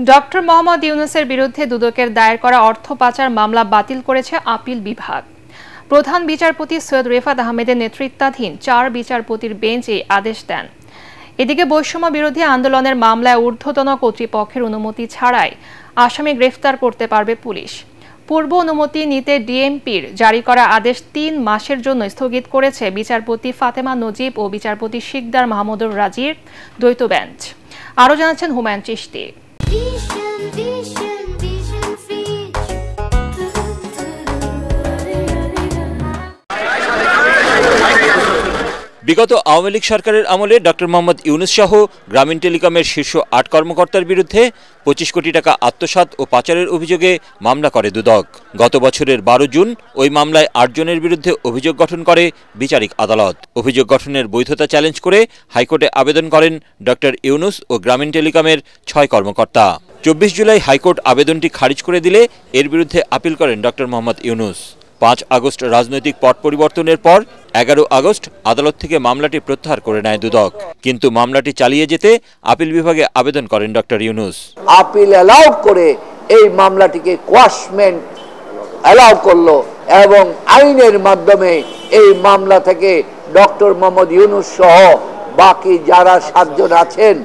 Doctor Mohammad ইউনূসের বিরুদ্ধে দুদকের দায়ের করা অর্থ পাচার মামলা বাতিল করেছে আপিল বিভাগ। প্রধান বিচারপতি সৈয়দ রেফাত আহমেদের নেতৃত্বাধীন ৪ বিচারপতির বেঞ্চ এই আদেশ দেন। এদিকে বৈষম্য বিরোধী আন্দোলনের মামলায় ঊর্ধ্বতন কর্তৃপক্ষের অনুমতি ছাড়াই আসামি গ্রেফতার করতে পারবে পুলিশ। পূর্ব অনুমতি নিতে ডিএমপির জারি করা আদেশ ৩ মাসের জন্য স্থগিত করেছে বিচারপতি ফাতেমা নজিব ও বিচারপতি শিকদার মাহমুদুর রাজির দ্বৈত বেঞ্চ। আরও জানাচ্ছেন হুমায়ুন চিশতি। বিগত আওয়ামী লীগ সরকারের আমলে ডক্টর মোহাম্মদ ইউনূস সহ গ্রামীণ টেলিকমের শীর্ষ ৮ কর্মকর্তার বিরুদ্ধে ২৫ কোটি টাকা আত্মসাৎ ও পাচারের অভিযোগে মামলা করে দুদক। গত বছরের ১২ জুন ওই মামলায় ৮ জনের বিরুদ্ধে অভিযোগ গঠন করে বিচারিক আদালত। অভিযোগ গঠনের বৈধতা চ্যালেঞ্জ করে হাইকোর্টে আবেদন করেন ডক্টর ইউনূস ও গ্রামীণ টেলিকমের ৬ কর্মকর্তা। ২৪ জুলাই হাইকোর্ট আবেদনটি খারিজ করে দিলে এর বিরুদ্ধে আপিল করেন ডক্টর মোহাম্মদ ইউনূস। ৫ আগস্ট রাজনৈতিক পট পরিবর্তনের পর ১১ আগস্ট আদালত থেকে মামলাটি প্রত্যাহার করে নেয় দুদক। কিন্তু মামলাটি চালিয়ে যেতে আপিল বিভাগে আবেদন করেন ডক্টর ইউনূস। আপিল অ্যালাউ করে এই মামলাটিকে কোয়াশমেন্ট অ্যালাউ করলো এবং আইনের মাধ্যমে এই মামলা থেকে ডক্টর মোহাম্মদ ইউনূস সহ বাকি যারা ৭ জন আছেন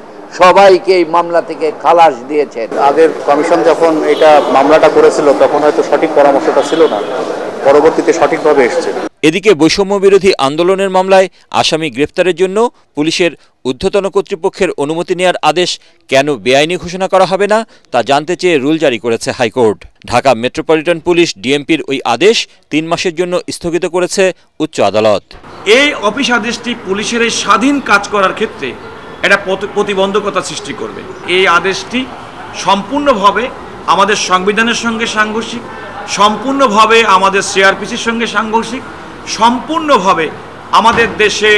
সবাইকে এই মামলা থেকে খালাস দিয়েছেন। আগের কমিশন যখন এটা মামলাটা করেছিল তখন হয়তো সঠিক পরামর্শটা ছিল না, পরবর্তীতে সঠিকভাবে এসেছে। এদিকে বৈষম্য বিরোধী আন্দোলনের মামলায় আসামি গ্রেফতারের জন্য পুলিশের ঊর্ধ্বতন কর্তৃপক্ষের অনুমতি নেওয়ার আদেশ কেন বেআইনি ঘোষণা করা হবে না তা জানতে চেয়ে রুল জারি করেছে হাইকোর্ট। ঢাকা মেট্রোপলিটন পুলিশ ডিএমপির ওই আদেশ ৩ মাসের জন্য স্থগিত করেছে উচ্চ আদালত। এই অফিস আদেশটি পুলিশের এই স্বাধীন কাজ করার ক্ষেত্রে একটা প্রতিবন্ধকতা সৃষ্টি করবে। এই আদেশটি সম্পূর্ণভাবে আমাদের সংবিধানের সঙ্গে সাংঘর্ষিক, সম্পূর্ণভাবে আমাদের সিআরপিসির সঙ্গে সাংঘর্ষিক, সম্পূর্ণভাবে আমাদের দেশে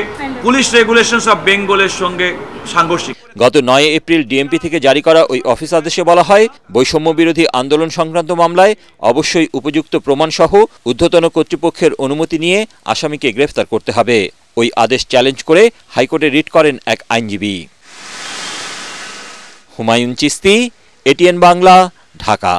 পুলিশ রেগুলেশনস অফ বেঙ্গলের সঙ্গে সাংঘর্ষিক। গত ৯ এপ্রিল ডিএমপি থেকে জারি করা ওই অফিস আদেশে বলা হয়, বৈষম্য বিরোধী আন্দোলন সংক্রান্ত মামলায় অবশ্যই উপযুক্ত প্রমাণসহ ঊর্ধ্বতন কর্তৃপক্ষের অনুমতি নিয়ে আসামিকে গ্রেফতার করতে হবে। ওই আদেশ চ্যালেঞ্জ করে হাইকোর্টে রিট করেন এক আইনজীবী। হুমায়ুন চিশতি, এটিএন বাংলা, ঢাকা।